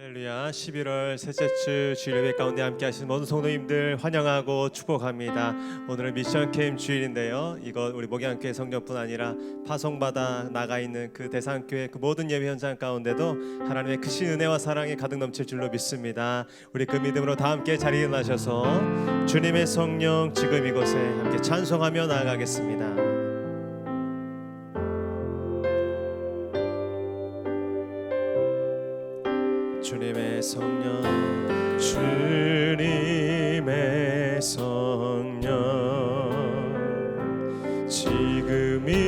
할렐루야. 11월 셋째 주 주일 예배 가운데 함께 하시는 모든 성도님들 환영하고 축복합니다. 오늘은 미션 캠 주일인데요. 이거 우리 목양교회 성전뿐 아니라 파송받아 나가 있는 그 대상교회 그 모든 예배 현장 가운데도 하나님의 크신 은혜와 사랑이 가득 넘칠 줄로 믿습니다. 우리 그 믿음으로 다 함께 자리에 일어나셔서 주님의 성령 지금 이곳에 함께 찬송하며 나아가겠습니다. 주님의 성령, 주님의 성령, 지금 이곳에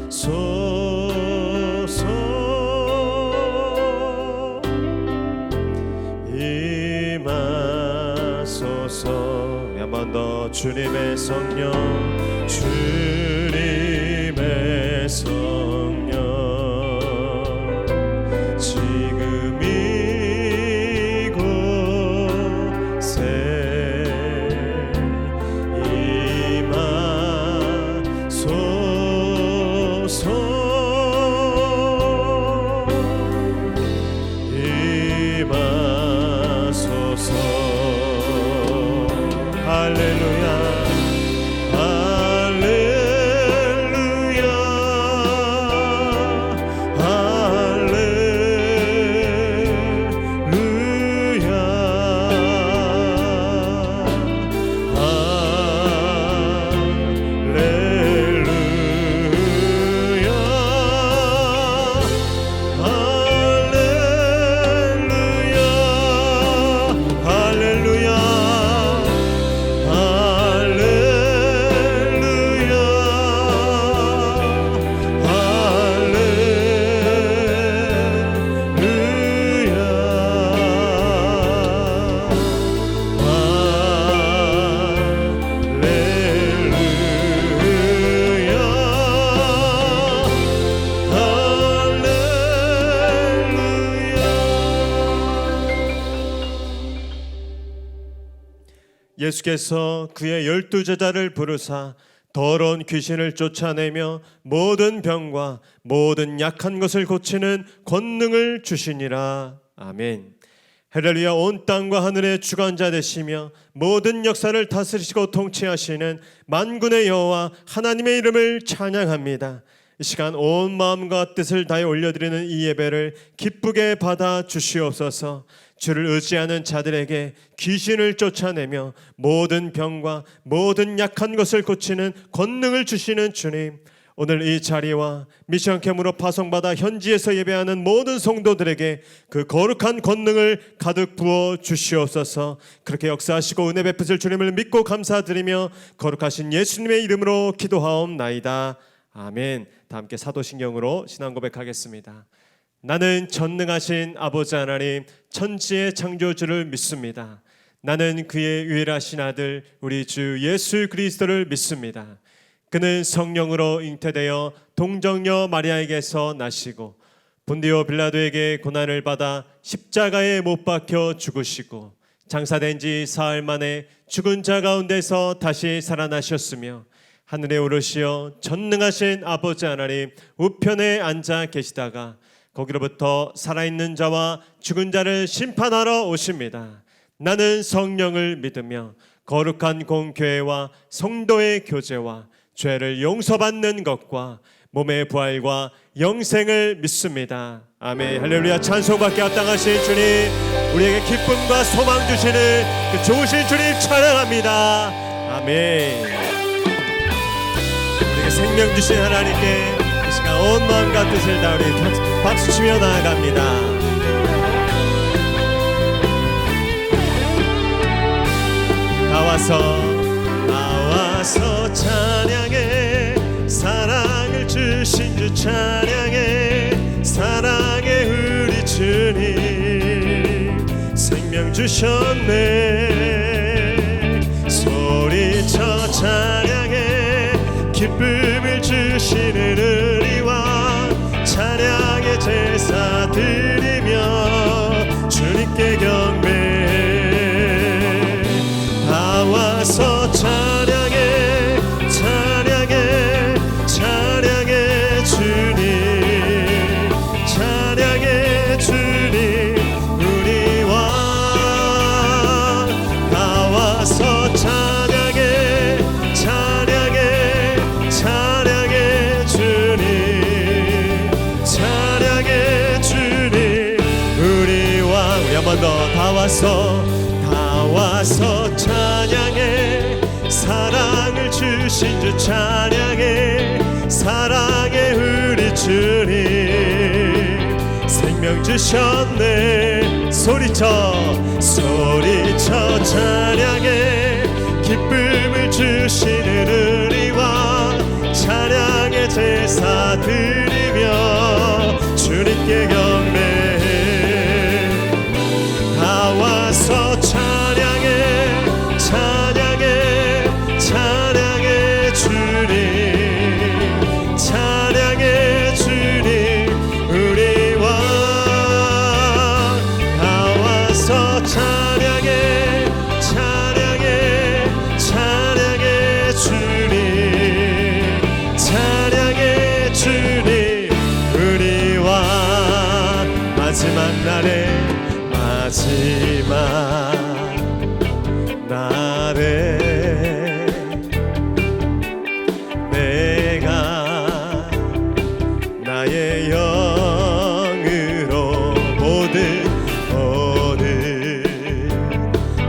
임하소서. 한 번 더. 주님의 성령, 주님의 성령, 지금 이곳에 임하소서. 임하소서. 할렐루야. 예수께서 그의 12제자를 부르사 더러운 귀신을 쫓아내며 모든 병과 모든 약한 것을 고치는 권능을 주시니라. 아멘. 할렐루야. 온 땅과 하늘의 주관자 되시며 모든 역사를 다스리시고 통치하시는 만군의 여호와 하나님의 이름을 찬양합니다. 이 시간 온 마음과 뜻을 다해 올려드리는 이 예배를 기쁘게 받아 주시옵소서. 주를 의지하는 자들에게 귀신을 쫓아내며 모든 병과 모든 약한 것을 고치는 권능을 주시는 주님, 오늘 이 자리와 미션 캠으로 파송받아 현지에서 예배하는 모든 성도들에게 그 거룩한 권능을 가득 부어 주시옵소서. 그렇게 역사하시고 은혜 베푸실 주님을 믿고 감사드리며 거룩하신 예수님의 이름으로 기도하옵나이다. 아멘. 다 함께 사도신경으로 신앙 고백하겠습니다. 나는 전능하신 아버지 하나님 천지의 창조주를 믿습니다. 나는 그의 유일하신 아들 우리 주 예수 그리스도를 믿습니다. 그는 성령으로 잉태되어 동정녀 마리아에게서 나시고 본디오 빌라도에게 고난을 받아 십자가에 못 박혀 죽으시고 장사된 지 사흘 만에 죽은 자 가운데서 다시 살아나셨으며 하늘에 오르시어 전능하신 아버지 하나님 우편에 앉아 계시다가 거기로부터 살아있는 자와 죽은 자를 심판하러 오십니다. 나는 성령을 믿으며 거룩한 공교회와 성도의 교제와 죄를 용서받는 것과 몸의 부활과 영생을 믿습니다. 아멘. 할렐루야. 찬송받게 합당하신 주님, 우리에게 기쁨과 소망 주시는 그 좋으신 주님 찬양합니다. 아멘. 우리에게 생명 주신 하나님께 이 시간 온 마음과 뜻을 다 우리 박수치며 나아갑니다. 나와서 찬양해. 사랑을 주신 주 찬양해. 사랑의 우리 주님 생명 주셨네. 소리쳐 찬양해. 기쁨을 주시는 우리와 찬양의 제사 드리며 주님께 경배해. 다 와서 찬양해. 찬양 주신 주 찬양해. 사랑의 우리 주님 생명 주셨네. 소리쳐 찬양해. 기쁨을 주시는 우리와 찬양의 제사 드리며 주님께 경배해. 다 와서 찬양해 찬양해 찬양해 주님 찬양해 주님 우리와 다 와서 찬양해 찬양해 찬양해 주님 찬양해 주님 우리와 마지막 날에 내가 나의 영으로 모든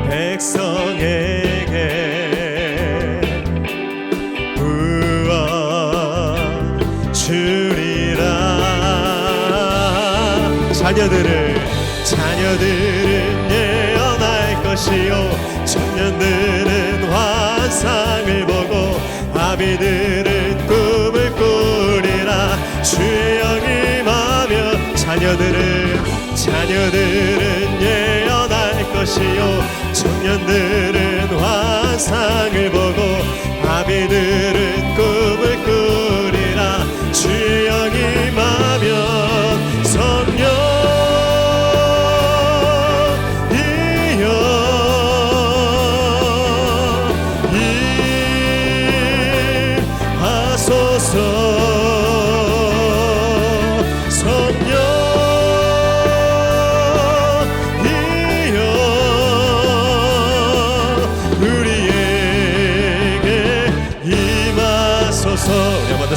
백성에게 부어 주리라. 자녀들은 예언할 것이요 청년들은 환상을 보고 아비들은 꿈을 꾸리라. 주의 영이 임하며 자녀들은 예언할 것이요 청년들은 환상을 보고 아비들은 꿈을 꾸리라. 주의 영이 임하며 성령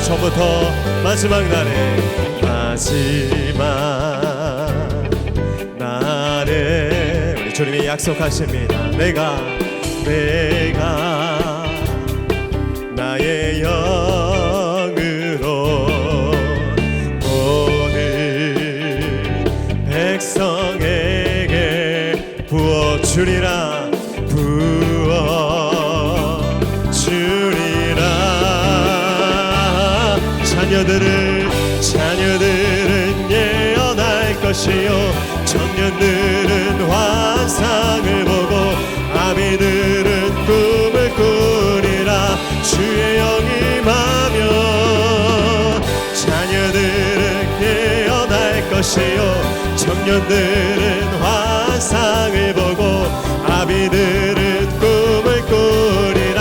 처음부터 마지막 날에 우리 주님이 약속하십니다. 내가 나의 영으로 모든 백성에게 부어주리라. 자녀들은 예언할 것이요 청년들은 환상을 보고 아비들은 꿈을 꾸리라. 주의 영이 임하며 자녀들은 예언할 것이요 청년들은 환상을 보고 아비들은 꿈을 꾸리라.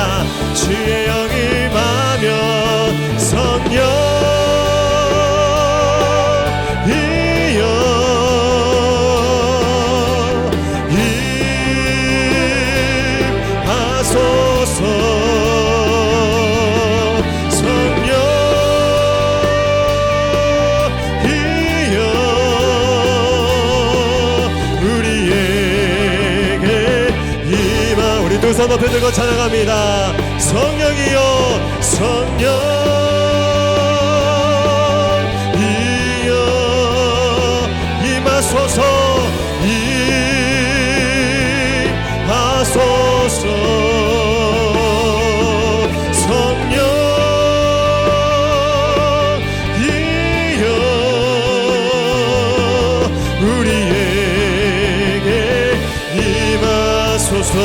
주의 영이 임하며 성령 두 손 높이 들고 찬양합니다. 성령이여 성령이여 임하소서 성령이여 우리에게 임하소서.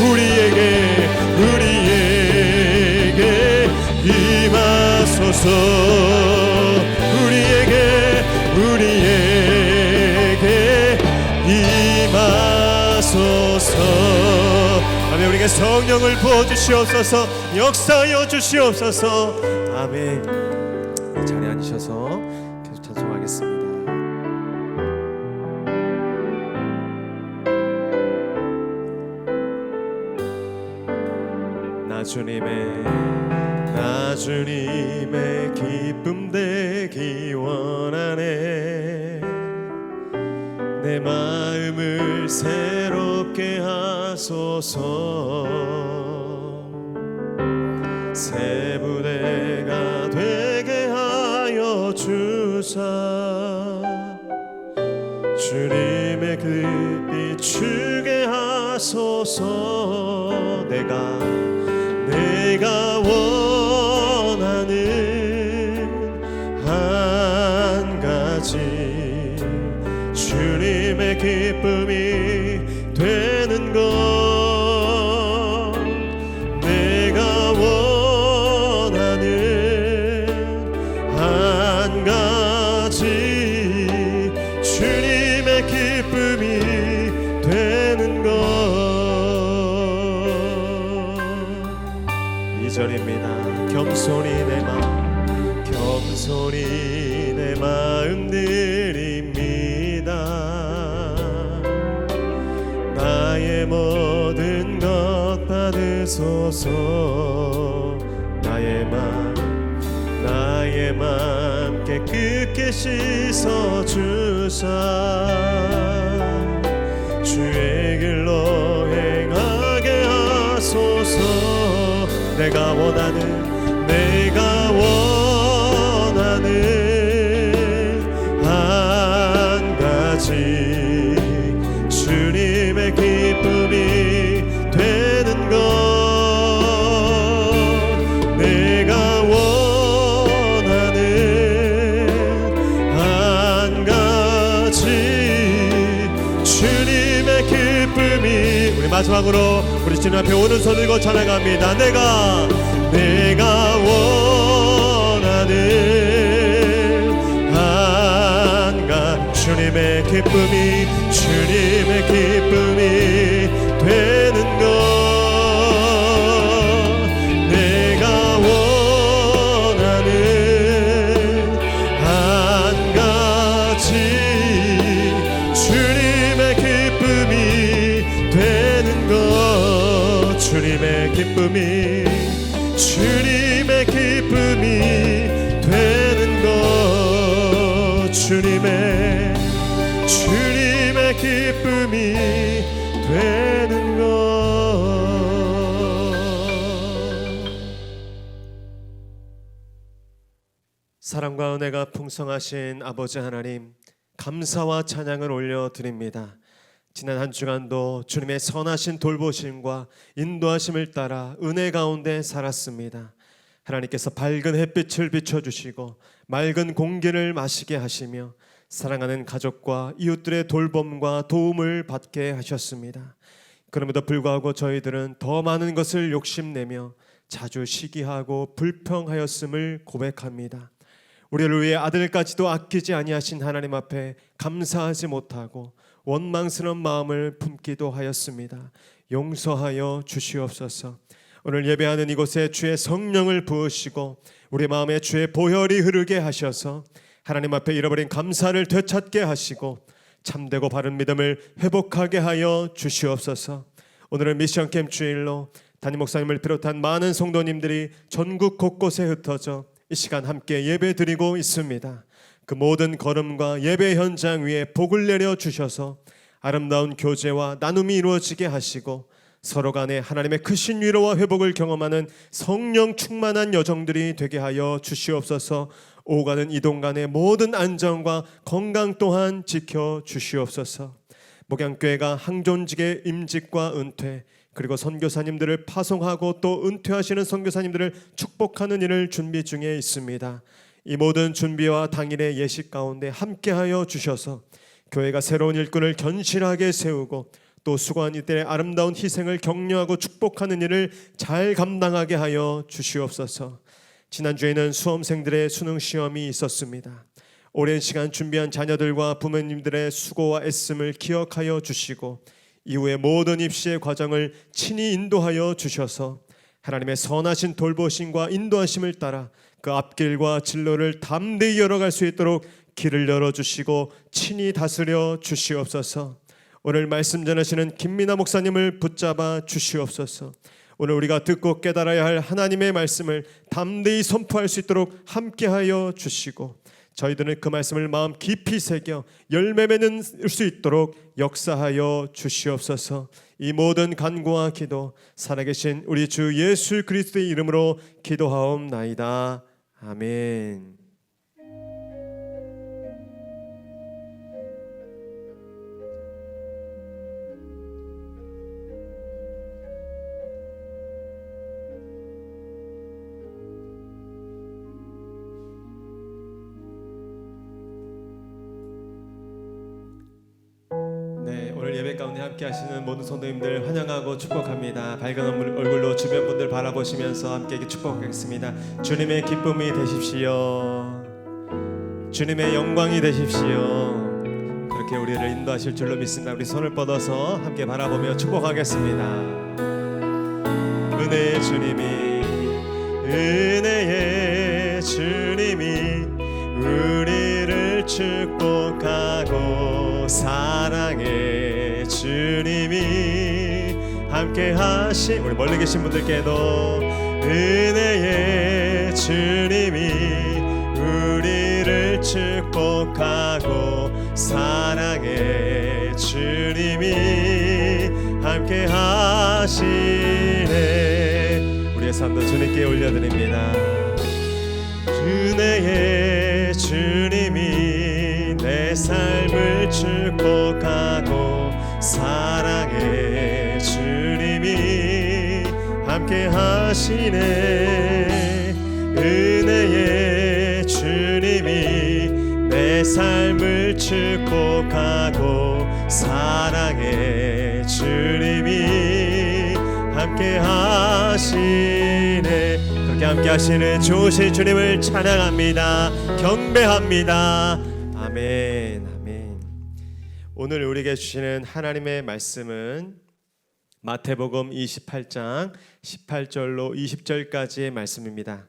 우리에게 임하소서. 우리에게 임하소서. 아멘. 우리에게 성령을 부어주시옵소서. 역사하여 주시옵소서. 아멘. 자리에 앉으셔서 계속 찬송하겠습니다. 나 주님의 기쁨 되기 원하네. 내 마음을 새롭게 하소서. 새 부대가 되게 하여 주사 주님의 그 비추게 하소서. 내가 원하는 한 가지 주님의 기쁨이 되는 것. 내가 원하는 한 가지 주님의 기쁨이 되는 것. 2절입니다. 겸손히 내 마음 드립니다. 나의 모든 것 받으소서. 나의 맘 깨끗게 씻어 주사 주의 길로 행하게 하소서. 내가 원하는 한 가지 주님의 기쁨이 되는 것. 내가 원하는 한 가지 주님의 기쁨이. 우리 마지막으로 우리 주님 앞에 오른손 들고 찬양합니다. 내가 원하는 한 가지 주님의 기쁨이 되는 것. 내가 원하는 한 가지 주님의 기쁨이 되는 것. 주님의 기쁨이 되는 것. 주님의 기쁨이 되는 것. 사랑과 은혜가 풍성하신 아버지 하나님, 감사와 찬양을 올려드립니다. 지난 한 주간도 주님의 선하신 돌보심과 인도하심을 따라 은혜 가운데 살았습니다. 하나님께서 밝은 햇빛을 비춰주시고 맑은 공기를 마시게 하시며 사랑하는 가족과 이웃들의 돌봄과 도움을 받게 하셨습니다. 그럼에도 불구하고 저희들은 더 많은 것을 욕심내며 자주 시기하고 불평하였음을 고백합니다. 우리를 위해 아들까지도 아끼지 아니하신 하나님 앞에 감사하지 못하고 원망스러운 마음을 품기도 하였습니다. 용서하여 주시옵소서. 오늘 예배하는 이곳에 주의 성령을 부으시고 우리 마음에 주의 보혈이 흐르게 하셔서 하나님 앞에 잃어버린 감사를 되찾게 하시고 참되고 바른 믿음을 회복하게 하여 주시옵소서. 오늘은 미션캠p 주일로 담임 목사님을 비롯한 많은 성도님들이 전국 곳곳에 흩어져 이 시간 함께 예배드리고 있습니다. 그 모든 걸음과 예배 현장 위에 복을 내려 주셔서 아름다운 교제와 나눔이 이루어지게 하시고 서로 간에 하나님의 크신 위로와 회복을 경험하는 성령 충만한 여정들이 되게 하여 주시옵소서. 오가는 이동간의 모든 안전과 건강 또한 지켜 주시옵소서. 목양교회가 항존직의 임직과 은퇴, 그리고 선교사님들을 파송하고 또 은퇴하시는 선교사님들을 축복하는 일을 준비 중에 있습니다. 이 모든 준비와 당일의 예식 가운데 함께하여 주셔서 교회가 새로운 일꾼을 견실하게 세우고 또 수고한 이들의 아름다운 희생을 격려하고 축복하는 일을 잘 감당하게 하여 주시옵소서. 지난주에는 수험생들의 수능 시험이 있었습니다. 오랜 시간 준비한 자녀들과 부모님들의 수고와 애씀을 기억하여 주시고 이후의 모든 입시의 과정을 친히 인도하여 주셔서 하나님의 선하신 돌보심과 인도하심을 따라 그 앞길과 진로를 담대히 열어갈 수 있도록 길을 열어주시고 친히 다스려 주시옵소서. 오늘 말씀 전하시는 김민아 목사님을 붙잡아 주시옵소서. 오늘 우리가 듣고 깨달아야 할 하나님의 말씀을 담대히 선포할 수 있도록 함께하여 주시고 저희들은 그 말씀을 마음 깊이 새겨 열매 맺을 수 있도록 역사하여 주시옵소서. 이 모든 간구와 기도 살아계신 우리 주 예수 그리스도의 이름으로 기도하옵나이다. 아멘. 오늘 예배 가운데 함께 하시는 모든 성도님들 환영하고 축복합니다. 밝은 얼굴로 주변 분들 바라보시면서 함께 축복하겠습니다. 주님의 기쁨이 되십시오. 주님의 영광이 되십시오. 그렇게 우리를 인도하실 줄로 믿습니다. 우리 손을 뻗어서 함께 바라보며 축복하겠습니다. 은혜의 주님이, 은혜의 주님이 우리를 축복하고 사랑의 주님이 함께 하신 우리 멀리 계신 분들께도 은혜의 주님이 우리를 축복하고 사랑의 주님이 함께 하시네. 우리의 삶도 주님께 올려드립니다. 은혜의 주님이 내 삶을 축복하고 사랑의 주님이 함께 하시네. 은혜의 주님이 내 삶을 축복하고 사랑의 주님이 함께 하시네. 그렇게 함께 하시는 좋으신 주님을 찬양합니다. 경배합니다. 아멘. 아멘. 오늘 우리에게 주시는 하나님의 말씀은 마태복음 28장 18절로 20절까지의 말씀입니다.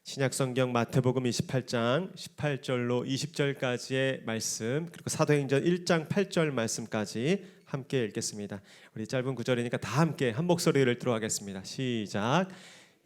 신약성경 마태복음 28장 18절로 20절까지의 말씀, 그리고 사도행전 1장 8절 말씀까지 함께 읽겠습니다. 우리 짧은 구절이니까 다 함께 한 목소리를 들어가겠습니다. 시작.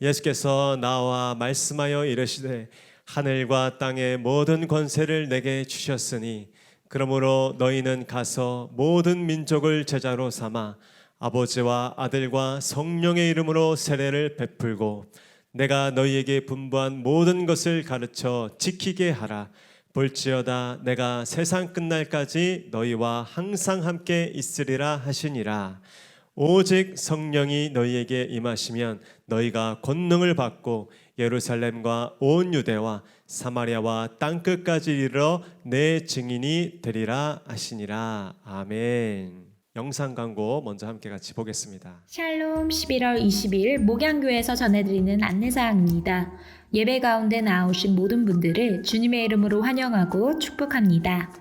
예수께서 나와 말씀하여 이르시되 하늘과 땅의 모든 권세를 내게 주셨으니 그러므로 너희는 가서 모든 민족을 제자로 삼아 아버지와 아들과 성령의 이름으로 세례를 베풀고 내가 너희에게 분부한 모든 것을 가르쳐 지키게 하라. 볼지어다 내가 세상 끝날까지 너희와 항상 함께 있으리라 하시니라. 오직 성령이 너희에게 임하시면 너희가 권능을 받고 예루살렘과 온 유대와 사마리아와 땅끝까지 이르러 내 증인이 되리라 하시니라. 아멘. 영상 광고 먼저 함께 같이 보겠습니다. 샬롬 11월 20일 목양교에서 전해드리는 안내사항입니다. 예배 가운데 나오신 모든 분들을 주님의 이름으로 환영하고 축복합니다.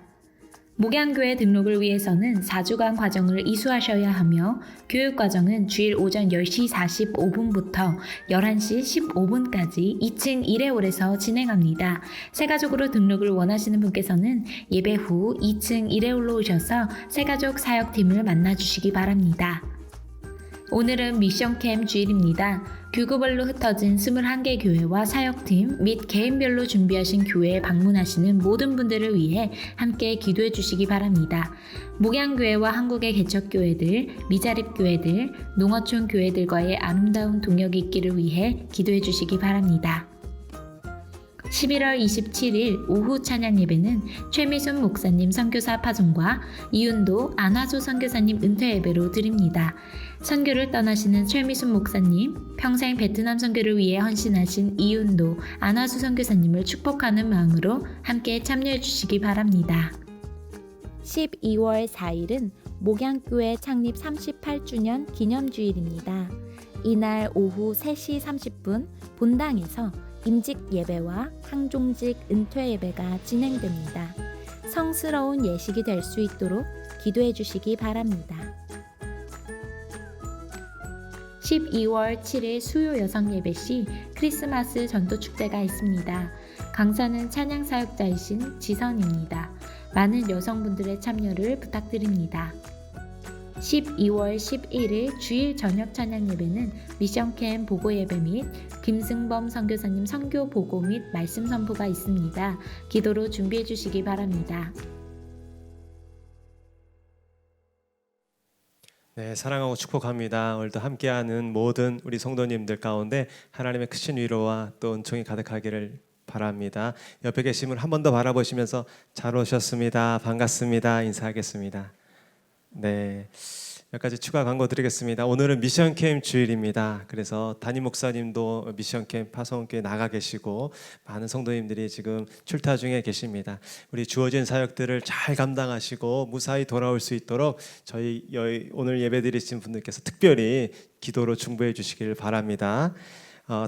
목양교회 등록을 위해서는 4주간 과정을 이수하셔야 하며 교육과정은 주일 오전 10시 45분부터 11시 15분까지 2층 1회홀에서 진행합니다. 새가족으로 등록을 원하시는 분께서는 예배 후 2층 1회홀로 오셔서 새가족 사역팀을 만나주시기 바랍니다. 오늘은 미션캠 주일입니다. 교구별로 흩어진 21개 교회와 사역팀 및 개인별로 준비하신 교회에 방문하시는 모든 분들을 위해 함께 기도해 주시기 바랍니다. 목양교회와 한국의 개척교회들, 미자립교회들, 농어촌 교회들과의 아름다운 동역이 있기를 위해 기도해 주시기 바랍니다. 11월 27일 오후 찬양 예배는 최미순 목사님 선교사 파송과 이윤도 안화조 선교사님 은퇴 예배로 드립니다. 선교를 떠나시는 최미순 목사님, 평생 베트남 선교를 위해 헌신하신 이윤도 안화조 선교사님을 축복하는 마음으로 함께 참여해 주시기 바랍니다. 12월 4일은 목양교회 창립 38주년 기념주일입니다. 이날 오후 3시 30분 본당에서 임직 예배와 항종직 은퇴 예배가 진행됩니다. 성스러운 예식이 될 수 있도록 기도해 주시기 바랍니다. 12월 7일 수요 여성 예배 시 크리스마스 전도 축제가 있습니다. 강사는 찬양 사역자이신 지선입니다. 많은 여성분들의 참여를 부탁드립니다. 12월 11일 주일 저녁 찬양 예배는 미션캠 보고 예배 및 김승범 선교사님 선교 보고 및 말씀 선포가 있습니다. 기도로 준비해 주시기 바랍니다. 네, 사랑하고 축복합니다. 오늘도 함께하는 모든 우리 성도님들 가운데 하나님의 크신 위로와 또 은총이 가득하기를 바랍니다. 옆에 계신 분 한 번 더 바라보시면서 잘 오셨습니다. 반갑습니다. 인사하겠습니다. 네, 몇 가지 추가 광고 드리겠습니다. 오늘은 미션 캠p 주일입니다. 그래서 담임 목사님도 미션 캠p 파송교회 나가 계시고 많은 성도님들이 지금 출타 중에 계십니다. 우리 주어진 사역들을 잘 감당하시고 무사히 돌아올 수 있도록 저희 오늘 예배드리신 분들께서 특별히 기도로 중보해 주시기를 바랍니다.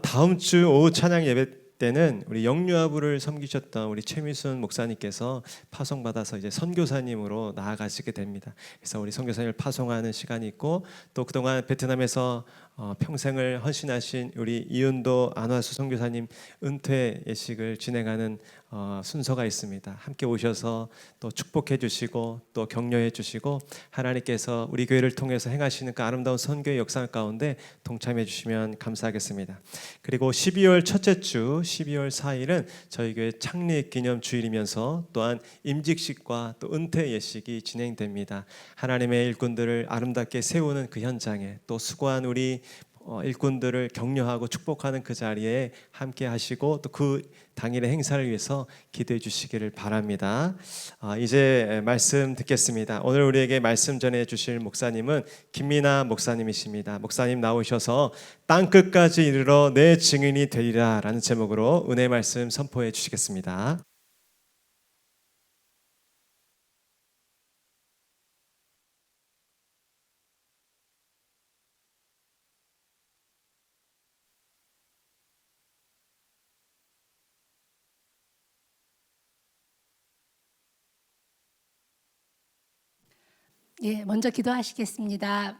다음 주 오후 찬양 예배 때는 우리 영유아부를 섬기셨던 우리 최미순 목사님께서 파송받아서 이제 선교사님으로 나아가시게 됩니다. 그래서 우리 선교사님을 파송하는 시간이 있고, 또 그동안 베트남에서 평생을 헌신하신 우리 이은도 안화수 선교사님 은퇴 예식을 진행하는 순서가 있습니다. 함께 오셔서 또 축복해 주시고 또 격려해 주시고 하나님께서 우리 교회를 통해서 행하시는 그 아름다운 선교의 역사 가운데 동참해 주시면 감사하겠습니다. 그리고 12월 첫째 주 12월 4일은 저희 교회 창립 기념 주일이면서 또한 임직식과 또 은퇴 예식이 진행됩니다. 하나님의 일꾼들을 아름답게 세우는 그 현장에 또 수고한 우리 일꾼들을 격려하고 축복하는 그 자리에 함께 하시고 또 그 당일의 행사를 위해서 기도해 주시기를 바랍니다. 이제 말씀 듣겠습니다. 오늘 우리에게 말씀 전해 주실 목사님은 김미나 목사님이십니다. 목사님 나오셔서 땅 끝까지 이르러 내 증인이 되리라 라는 제목으로 은혜 말씀 선포해 주시겠습니다. 먼저 기도하시겠습니다.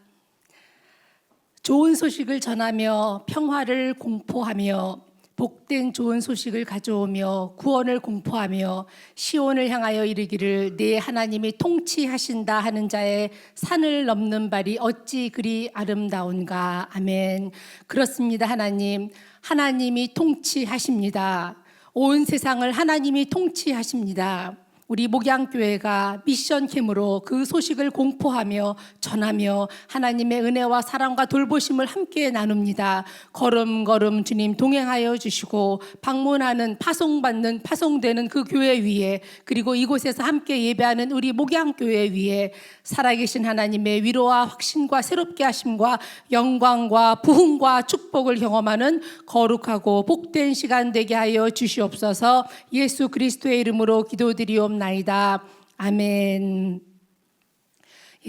좋은 소식을 전하며 평화를 공포하며 복된 좋은 소식을 가져오며 구원을 공포하며 시온을 향하여 이르기를 내 하나님이 통치하신다 하는 자의 산을 넘는 발이 어찌 그리 아름다운가. 아멘. 그렇습니다. 하나님이 통치하십니다. 온 세상을 하나님이 통치하십니다. 우리 목양교회가 미션 캠으로 그 소식을 공포하며 전하며 하나님의 은혜와 사랑과 돌보심을 함께 나눕니다. 걸음걸음 주님 동행하여 주시고 방문하는 파송되는 그 교회 위에, 그리고 이곳에서 함께 예배하는 우리 목양교회 위에 살아계신 하나님의 위로와 확신과 새롭게 하심과 영광과 부흥과 축복을 경험하는 거룩하고 복된 시간 되게 하여 주시옵소서. 예수 그리스도의 이름으로 기도드리옵나이다. 아멘.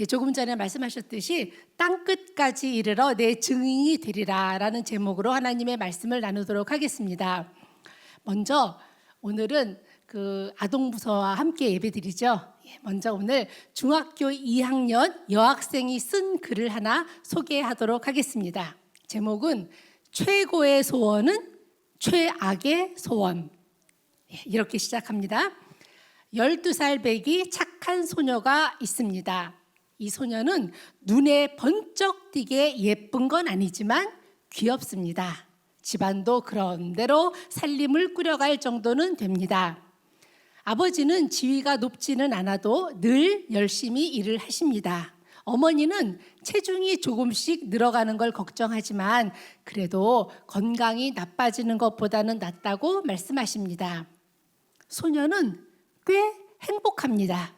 조금 전에 말씀하셨듯이 땅 끝까지 이르러 내 증인이 되리라 라는 제목으로 하나님의 말씀을 나누도록 하겠습니다. 먼저 오늘은 그 아동부서와 함께 예배드리죠. 먼저 오늘 중학교 2학년 여학생이 쓴 글을 하나 소개하도록 하겠습니다. 제목은 최고의 소원은 최악의 소원. 이렇게 시작합니다. 12살 배기 착한 소녀가 있습니다. 이 소녀는 눈에 번쩍 띄게 예쁜 건 아니지만 귀엽습니다. 집안도 그런대로 살림을 꾸려갈 정도는 됩니다. 아버지는 지위가 높지는 않아도 늘 열심히 일을 하십니다. 어머니는 체중이 조금씩 늘어가는 걸 걱정하지만 그래도 건강이 나빠지는 것보다는 낫다고 말씀하십니다. 소녀는 꽤 행복합니다.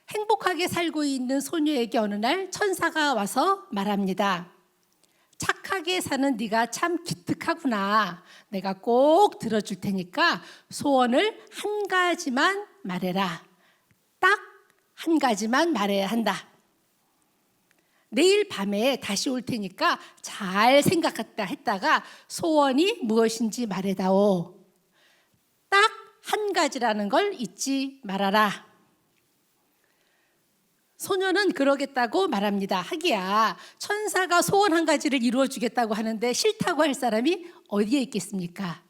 행복하게 살고 있는 소녀에게 어느 날 천사가 와서 말합니다. 착하게 사는 네가 참 기특하구나. 내가 꼭 들어줄 테니까 소원을 한 가지만 말해라. 딱 한 가지만 말해야 한다. 내일 밤에 다시 올 테니까 잘 생각했다 했다가 소원이 무엇인지 말해다오. 딱 한 가지라는 걸 잊지 말아라. 소녀는 그러겠다고 말합니다. 하기야 천사가 소원 한 가지를 이루어 주겠다고 하는데 싫다고 할 사람이 어디에 있겠습니까?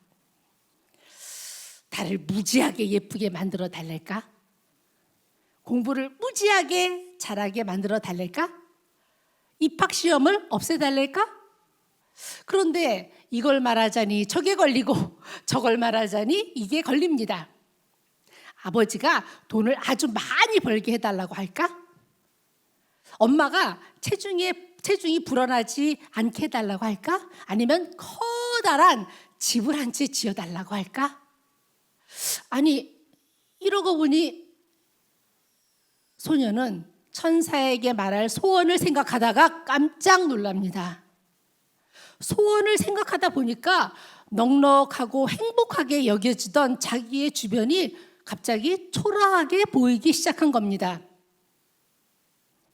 나를 무지하게 예쁘게 만들어 달랄까? 공부를 무지하게 잘하게 만들어 달랄까? 입학시험을 없애달랄까? 그런데 이걸 말하자니 저게 걸리고 저걸 말하자니 이게 걸립니다. 아버지가 돈을 아주 많이 벌게 해달라고 할까? 엄마가 체중이 불어나지 않게 해달라고 할까? 아니면 커다란 집을 한 채 지어달라고 할까? 아니, 이러고 보니 소녀는 천사에게 말할 소원을 생각하다가 깜짝 놀랍니다. 소원을 생각하다 보니까 넉넉하고 행복하게 여겨지던 자기의 주변이 갑자기 초라하게 보이기 시작한 겁니다.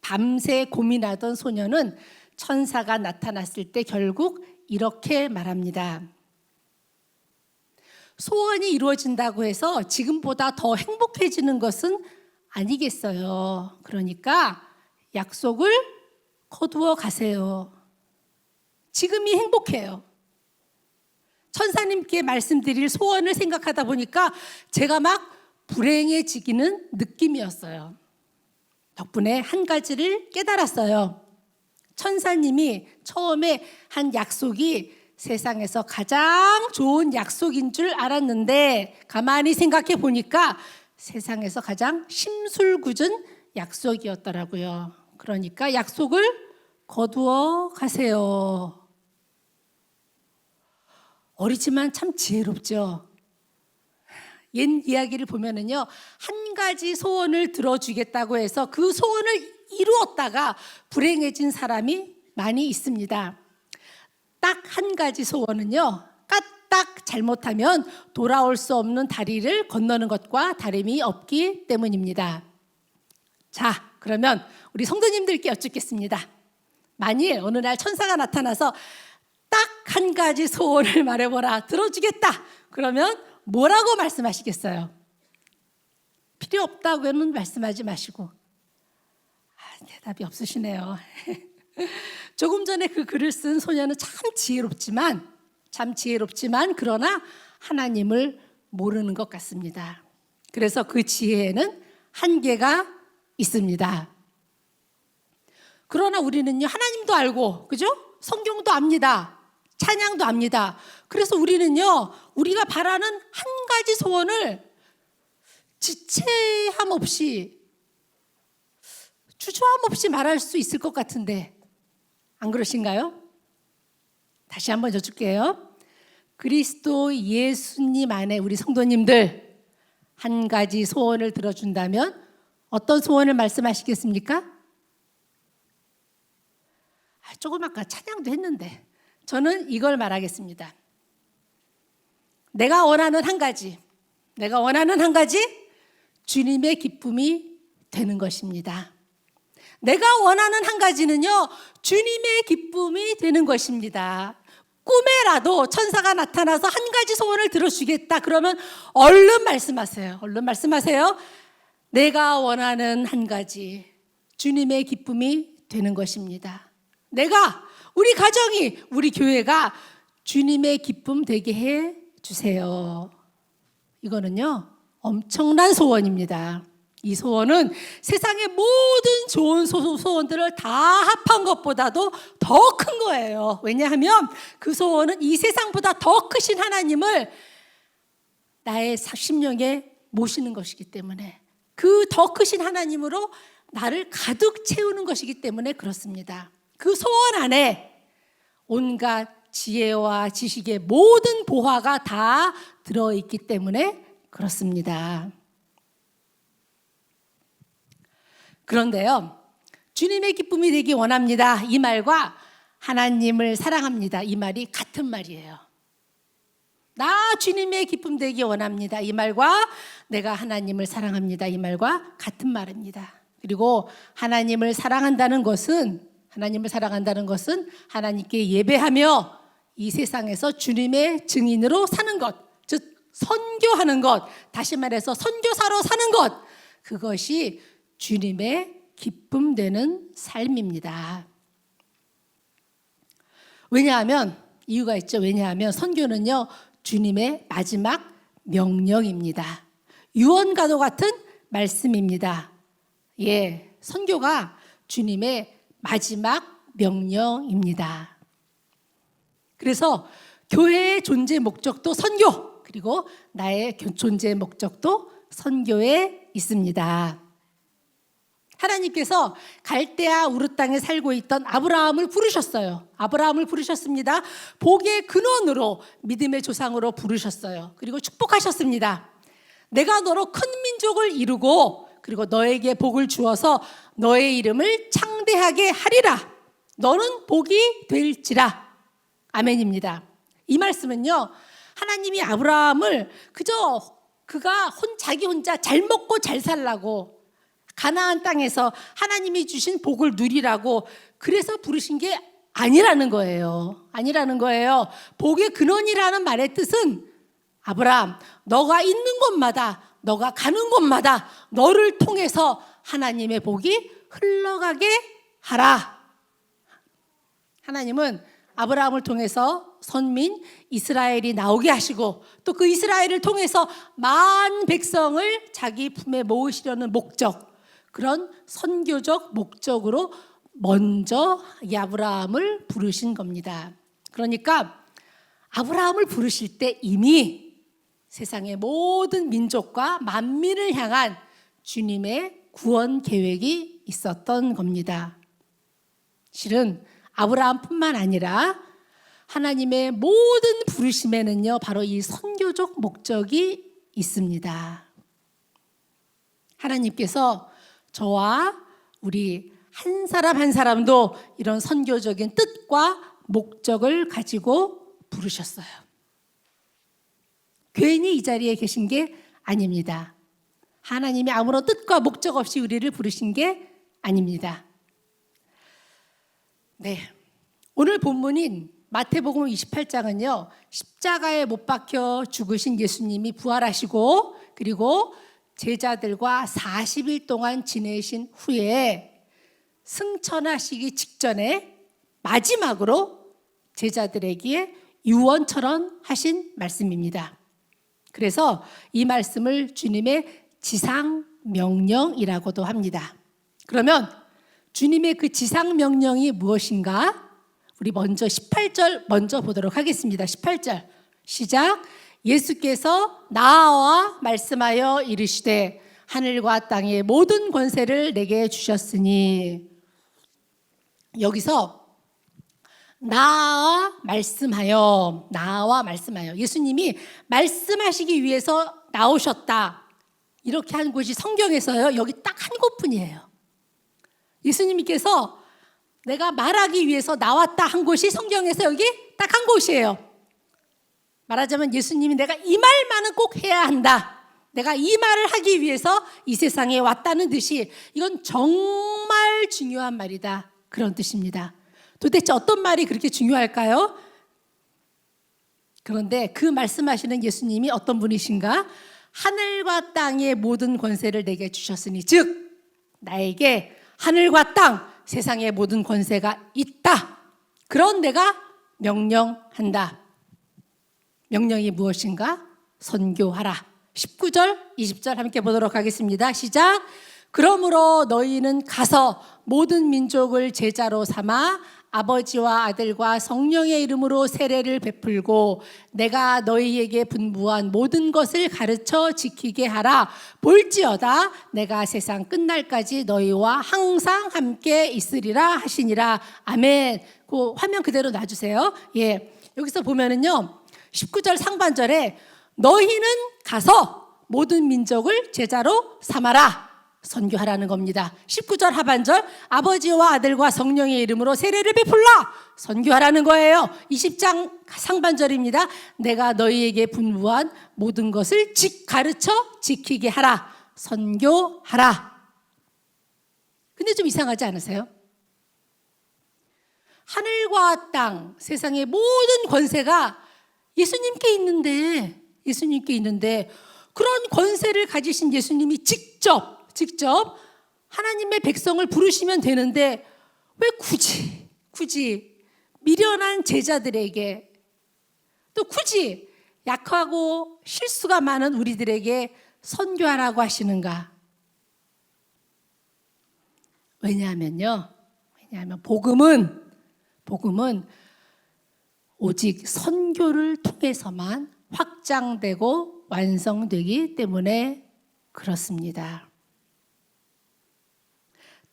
밤새 고민하던 소녀는 천사가 나타났을 때 결국 이렇게 말합니다. 소원이 이루어진다고 해서 지금보다 더 행복해지는 것은 아니겠어요. 그러니까 약속을 거두어 가세요. 지금이 행복해요. 천사님께 말씀드릴 소원을 생각하다 보니까 제가 막 불행해지기는 느낌이었어요. 덕분에 한 가지를 깨달았어요. 천사님이 처음에 한 약속이 세상에서 가장 좋은 약속인 줄 알았는데 가만히 생각해 보니까 세상에서 가장 심술궂은 약속이었더라고요. 그러니까 약속을 거두어 가세요. 어리지만 참 지혜롭죠. 옛 이야기를 보면은요, 한 가지 소원을 들어주겠다고 해서 그 소원을 이루었다가 불행해진 사람이 많이 있습니다. 딱 한 가지 소원은요, 까딱 잘못하면 돌아올 수 없는 다리를 건너는 것과 다름이 없기 때문입니다. 자, 그러면 우리 성도님들께 여쭙겠습니다. 만일 어느 날 천사가 나타나서 딱 한 가지 소원을 말해보라, 들어주겠다. 그러면 뭐라고 말씀하시겠어요? 필요 없다고는 말씀하지 마시고. 대답이 없으시네요. 조금 전에 그 글을 쓴 소녀는 참 지혜롭지만 그러나 하나님을 모르는 것 같습니다. 그래서 그 지혜에는 한계가 있습니다. 그러나 우리는요, 하나님도 알고, 그죠? 성경도 압니다. 찬양도 압니다. 그래서 우리는요, 우리가 바라는 한 가지 소원을 지체함 없이, 주저함 없이 말할 수 있을 것 같은데 안 그러신가요? 다시 한번 여쭐게요. 그리스도 예수님 안에 우리 성도님들 한 가지 소원을 들어준다면 어떤 소원을 말씀하시겠습니까? 조금 아까 찬양도 했는데 저는 이걸 말하겠습니다. 내가 원하는 한 가지 주님의 기쁨이 되는 것입니다. 내가 원하는 한 가지는요, 주님의 기쁨이 되는 것입니다. 꿈에라도 천사가 나타나서 한 가지 소원을 들어주겠다 그러면 얼른 말씀하세요. 내가 원하는 한 가지 주님의 기쁨이 되는 것입니다. 우리 가정이, 우리 교회가 주님의 기쁨 되게 해 주세요. 이거는요, 엄청난 소원입니다. 이 소원은 세상의 모든 좋은 소원들을 다 합한 것보다도 더 큰 거예요. 왜냐하면 그 소원은 이 세상보다 더 크신 하나님을 나의 심령에 모시는 것이기 때문에, 그 더 크신 하나님으로 나를 가득 채우는 것이기 때문에 그렇습니다. 그 소원 안에 온갖 지혜와 지식의 모든 보화가 다 들어있기 때문에 그렇습니다. 그런데요, 주님의 기쁨이 되기 원합니다, 이 말과 하나님을 사랑합니다, 이 말이 같은 말이에요. 나 주님의 기쁨 되기 원합니다, 이 말과 내가 하나님을 사랑합니다, 이 말과 같은 말입니다. 그리고 하나님을 사랑한다는 것은 하나님께 예배하며 이 세상에서 주님의 증인으로 사는 것, 즉 선교하는 것, 다시 말해서 선교사로 사는 것, 그것이 주님의 기쁨 되는 삶입니다. 왜냐하면 이유가 있죠. 왜냐하면 선교는요, 주님의 마지막 명령입니다. 유언과도 같은 말씀입니다. 선교가 주님의 마지막 명령입니다. 그래서 교회의 존재 목적도 선교, 그리고 나의 존재 목적도 선교에 있습니다. 하나님께서 갈대아 우르 땅에 살고 있던 아브라함을 부르셨어요. 아브라함을 부르셨습니다. 복의 근원으로 믿음의 조상으로 부르셨어요. 그리고 축복하셨습니다. 내가 너로 큰 민족을 이루고 그리고 너에게 복을 주어서 너의 이름을 창대하게 하리라. 너는 복이 될지라. 아멘입니다. 이 말씀은요, 하나님이 아브라함을 그저 그가 자기 혼자 잘 먹고 잘 살라고 가나안 땅에서 하나님이 주신 복을 누리라고 그래서 부르신 게 아니라는 거예요. 아니라는 거예요. 복의 근원이라는 말의 뜻은 아브라함, 너가 있는 곳마다, 너가 가는 곳마다 너를 통해서 하나님의 복이 흘러가게 하라. 하나님은 아브라함을 통해서 선민 이스라엘이 나오게 하시고 또 그 이스라엘을 통해서 만 백성을 자기 품에 모으시려는 목적, 그런 선교적 목적으로 먼저 이 아브라함을 부르신 겁니다. 그러니까 아브라함을 부르실 때 이미 세상의 모든 민족과 만민을 향한 주님의 구원 계획이 있었던 겁니다. 실은 아브라함뿐만 아니라 하나님의 모든 부르심에는요, 바로 이 선교적 목적이 있습니다. 하나님께서 저와 우리 한 사람 한 사람도 이런 선교적인 뜻과 목적을 가지고 부르셨어요. 괜히 이 자리에 계신 게 아닙니다. 하나님이 아무런 뜻과 목적 없이 우리를 부르신 게 아닙니다. 네, 오늘 본문인 마태복음 28장은요, 십자가에 못 박혀 죽으신 예수님이 부활하시고 그리고 제자들과 40일 동안 지내신 후에 승천하시기 직전에 마지막으로 제자들에게 유언처럼 하신 말씀입니다. 그래서 이 말씀을 주님의 지상명령이라고도 합니다. 그러면 주님의 그 지상명령이 무엇인가? 우리 먼저 18절 먼저 보도록 하겠습니다. 18절 시작. 예수께서 나와 말씀하여 이르시되 하늘과 땅의 모든 권세를 내게 주셨으니, 여기서 나와 말씀하여 예수님이 말씀하시기 위해서 나오셨다 이렇게 한 곳이 성경에서요, 여기 딱 한 곳뿐이에요. 예수님께서 내가 말하기 위해서 나왔다 한 곳이 성경에서 여기 딱 한 곳이에요. 말하자면 예수님이 내가 이 말만은 꼭 해야 한다, 내가 이 말을 하기 위해서 이 세상에 왔다는 듯이, 이건 정말 중요한 말이다, 그런 뜻입니다. 도대체 어떤 말이 그렇게 중요할까요? 그런데 그 말씀하시는 예수님이 어떤 분이신가? 하늘과 땅의 모든 권세를 내게 주셨으니, 즉 나에게 하늘과 땅, 세상의 모든 권세가 있다. 그런 내가 명령한다. 명령이 무엇인가? 선교하라. 19절, 20절 함께 보도록 하겠습니다. 시작. 그러므로 너희는 가서 모든 민족을 제자로 삼아 아버지와 아들과 성령의 이름으로 세례를 베풀고 내가 너희에게 분부한 모든 것을 가르쳐 지키게 하라. 볼지어다 내가 세상 끝날까지 너희와 항상 함께 있으리라 하시니라. 아멘. 그 화면 그대로 놔주세요. 예, 여기서 보면은요, 19절 상반절에 너희는 가서 모든 민족을 제자로 삼아라, 선교하라는 겁니다. 19절 하반절 아버지와 아들과 성령의 이름으로 세례를 베풀라, 선교하라는 거예요. 20장 상반절입니다. 내가 너희에게 분부한 모든 것을 가르쳐 지키게 하라, 선교하라. 근데 좀 이상하지 않으세요? 하늘과 땅, 세상의 모든 권세가 예수님께 있는데 그런 권세를 가지신 예수님이 직접 하나님의 백성을 부르시면 되는데 왜 굳이 미련한 제자들에게, 또 굳이 약하고 실수가 많은 우리들에게 선교하라고 하시는가? 왜냐하면 복음은 오직 선교를 통해서만 확장되고 완성되기 때문에 그렇습니다.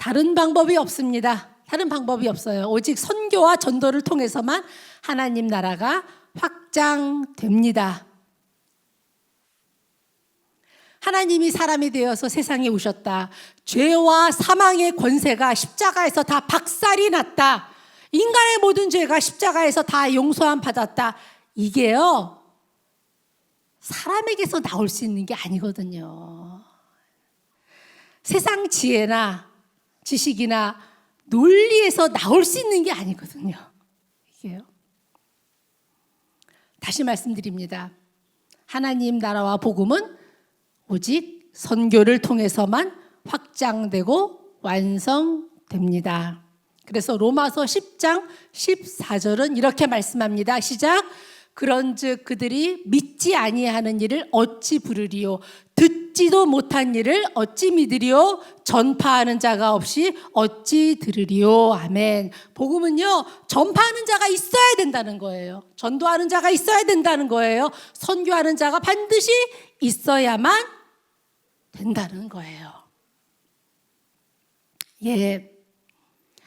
다른 방법이 없습니다. 다른 방법이 없어요. 오직 선교와 전도를 통해서만 하나님 나라가 확장됩니다. 하나님이 사람이 되어서 세상에 오셨다. 죄와 사망의 권세가 십자가에서 다 박살이 났다. 인간의 모든 죄가 십자가에서 다 용서함 받았다. 이게요, 사람에게서 나올 수 있는 게 아니거든요. 세상 지혜나 지식이나 논리에서 나올 수 있는 게 아니거든요. 이게요. 다시 말씀드립니다. 하나님 나라와 복음은 오직 선교를 통해서만 확장되고 완성됩니다. 그래서 로마서 10장 14절은 이렇게 말씀합니다. 시작. 그런즉 그들이 믿지 아니하는 일을 어찌 부르리요? 듣지도 못한 일을 어찌 믿으리요? 전파하는 자가 없이 어찌 들으리요? 아멘. 복음은요, 전파하는 자가 있어야 된다는 거예요. 전도하는 자가 있어야 된다는 거예요. 선교하는 자가 반드시 있어야만 된다는 거예요. 예.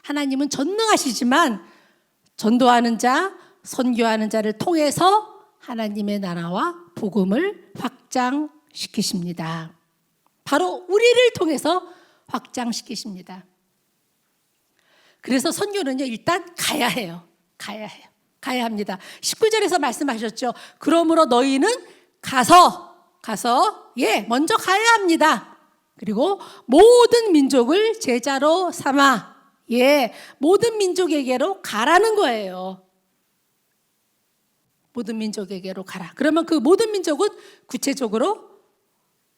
하나님은 전능하시지만 전도하는 자, 선교하는 자를 통해서 하나님의 나라와 복음을 확장시키십니다. 바로 우리를 통해서 확장시키십니다. 그래서 선교는요, 일단 가야 해요. 가야 해요. 가야 합니다. 19절에서 말씀하셨죠. 그러므로 너희는 가서 먼저 가야 합니다. 그리고 모든 민족을 제자로 삼아 모든 민족에게로 가라는 거예요. 모든 민족에게로 가라. 그러면 그 모든 민족은 구체적으로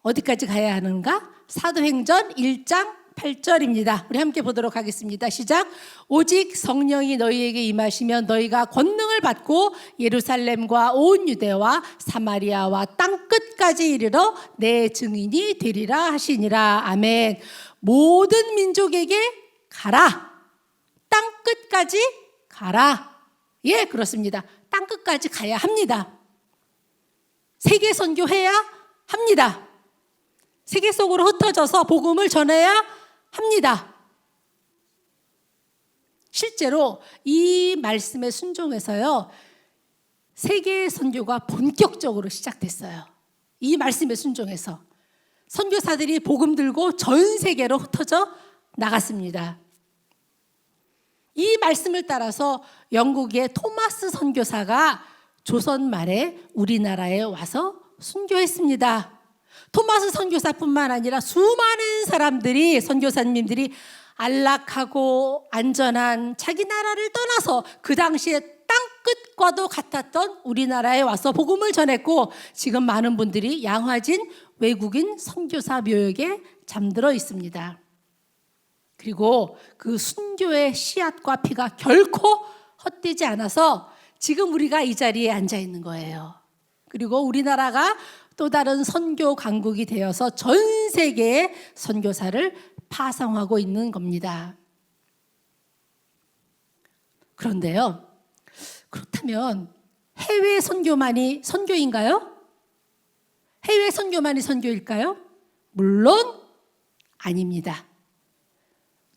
어디까지 가야 하는가? 사도행전 1장 8절입니다. 우리 함께 보도록 하겠습니다. 시작. 오직 성령이 너희에게 임하시면 너희가 권능을 받고 예루살렘과 온 유대와 사마리아와 땅끝까지 이르러 내 증인이 되리라 하시니라. 아멘. 모든 민족에게 가라. 땅끝까지 가라. 예, 그렇습니다. 땅끝까지 가야 합니다. 세계 선교해야 합니다. 세계 속으로 흩어져서 복음을 전해야 합니다. 실제로 이 말씀에 순종해서요, 세계 선교가 본격적으로 시작됐어요. 이 말씀에 순종해서 선교사들이 복음 들고 전 세계로 흩어져 나갔습니다. 이 말씀을 따라서 영국의 토마스 선교사가 조선 말에 우리나라에 와서 순교했습니다. 토마스 선교사뿐만 아니라 수많은 사람들이, 선교사님들이 안락하고 안전한 자기 나라를 떠나서 그 당시에 땅끝과도 같았던 우리나라에 와서 복음을 전했고, 지금 많은 분들이 양화진 외국인 선교사 묘역에 잠들어 있습니다. 그리고 그 순교의 씨앗과 피가 결코 헛되지 않아서 지금 우리가 이 자리에 앉아 있는 거예요. 그리고 우리나라가 또 다른 선교 강국이 되어서 전 세계에 선교사를 파송하고 있는 겁니다. 그런데요, 그렇다면 해외 선교만이 선교인가요? 해외 선교만이 선교일까요? 물론 아닙니다.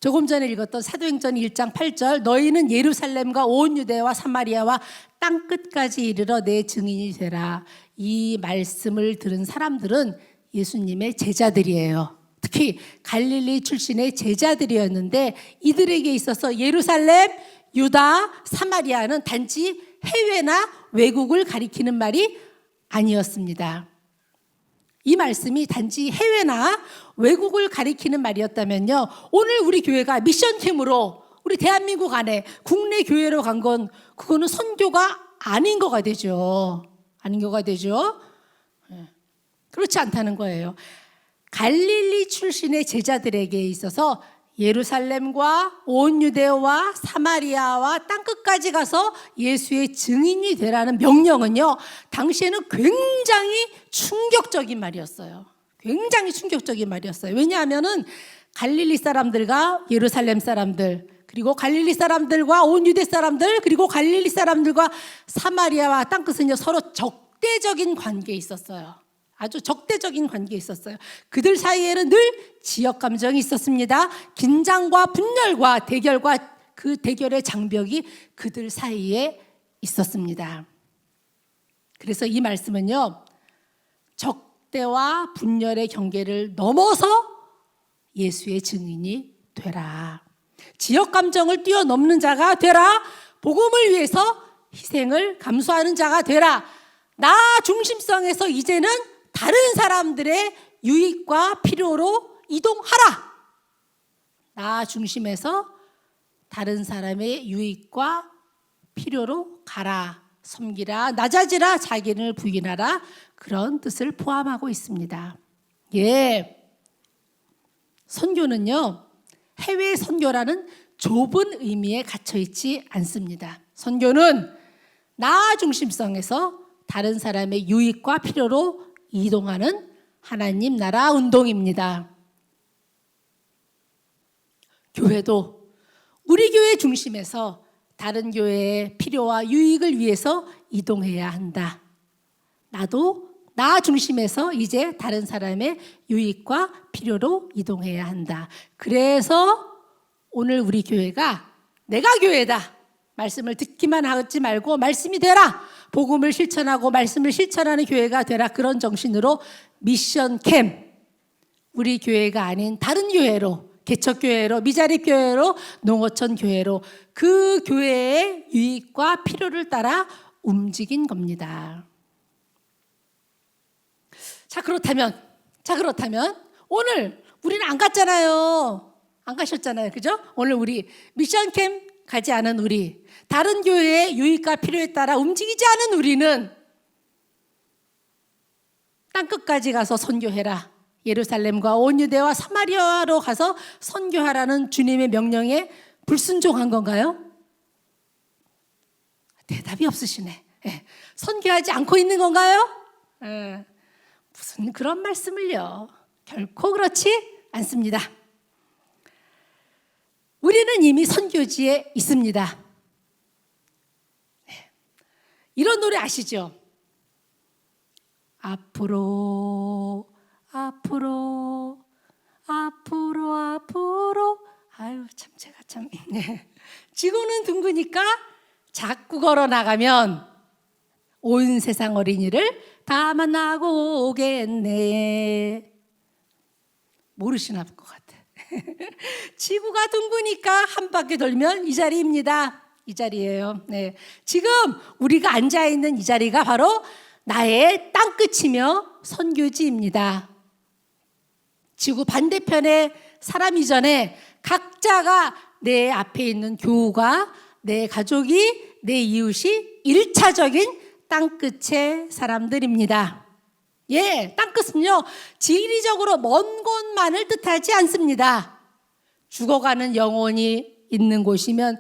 조금 전에 읽었던 사도행전 1장 8절, 너희는 예루살렘과 온 유대와 사마리아와 땅끝까지 이르러 내 증인이 되라. 이 말씀을 들은 사람들은 예수님의 제자들이에요. 특히 갈릴리 출신의 제자들이었는데, 이들에게 있어서 예루살렘, 유다, 사마리아는 단지 해외나 외국을 가리키는 말이 아니었습니다. 이 말씀이 단지 해외나 외국을 가리키는 말이었다면요, 오늘 우리 교회가 미션팀으로 우리 대한민국 안에 국내 교회로 간 건 그거는 선교가 아닌 거가 되죠. 아닌 거가 되죠. 그렇지 않다는 거예요. 갈릴리 출신의 제자들에게 있어서 예루살렘과 온 유대와 사마리아와 땅끝까지 가서 예수의 증인이 되라는 명령은요, 당시에는 굉장히 충격적인 말이었어요. 굉장히 충격적인 말이었어요. 왜냐하면은 갈릴리 사람들과 예루살렘 사람들, 그리고 갈릴리 사람들과 온 유대 사람들, 그리고 갈릴리 사람들과 사마리아와 땅끝은요, 서로 적대적인 관계에 있었어요. 아주 적대적인 관계에 있었어요. 그들 사이에는 늘 지역 감정이 있었습니다. 긴장과 분열과 대결과 그 대결의 장벽이 그들 사이에 있었습니다. 그래서 이 말씀은요, 적대와 분열의 경계를 넘어서 예수의 증인이 되라. 지역 감정을 뛰어넘는 자가 되라. 복음을 위해서 희생을 감수하는 자가 되라. 나 중심성에서 이제는 다른 사람들의 유익과 필요로 이동하라. 나 중심에서 다른 사람의 유익과 필요로 가라. 섬기라, 낮아지라, 자기를 부인하라. 그런 뜻을 포함하고 있습니다. 예, 선교는요, 해외 선교라는 좁은 의미에 갇혀 있지 않습니다. 선교는 나 중심성에서 다른 사람의 유익과 필요로 이동하는 하나님 나라 운동입니다. 교회도 우리 교회 중심에서 다른 교회의 필요와 유익을 위해서 이동해야 한다. 나도 나 중심에서 이제 다른 사람의 유익과 필요로 이동해야 한다. 그래서 오늘 우리 교회가 내가 교회다. 말씀을 듣기만 하지 말고 말씀이 되라. 복음을 실천하고 말씀을 실천하는 교회가 되라. 그런 정신으로 미션 캠, 우리 교회가 아닌 다른 교회로, 개척교회로, 미자립교회로, 농어촌 교회로 그 교회의 유익과 필요를 따라 움직인 겁니다. 자, 그렇다면 오늘 우리는 안 갔잖아요. 안 가셨잖아요. 그죠? 오늘 우리 미션 캠 가지 않은 우리, 다른 교회의 유익과 필요에 따라 움직이지 않은 우리는 땅끝까지 가서 선교해라. 예루살렘과 온 유대와 사마리아로 가서 선교하라는 주님의 명령에 불순종한 건가요? 대답이 없으시네. 예. 선교하지 않고 있는 건가요? 예. 무슨 그런 말씀을요. 결코 그렇지 않습니다. 우리는 이미 선교지에 있습니다. 네. 이런 노래 아시죠? 앞으로 앞으로 앞으로 앞으로. 아유 참 제가 참 네. 지구는 둥그니까 자꾸 걸어 나가면 온 세상 어린이를 다 만나고 오겠네. 모르시나 것 같아. 지구가 둥그니까 한 바퀴 돌면 이 자리입니다. 이 자리예요. 네. 지금 우리가 앉아 있는 이 자리가 바로 나의 땅끝이며 선교지입니다. 지구 반대편에 사람 이전에 각자가 내 앞에 있는 교우가, 내 가족이, 내 이웃이 1차적인 땅끝의 사람들입니다. 예, 땅끝은요, 지리적으로 먼 곳만을 뜻하지 않습니다. 죽어가는 영혼이 있는 곳이면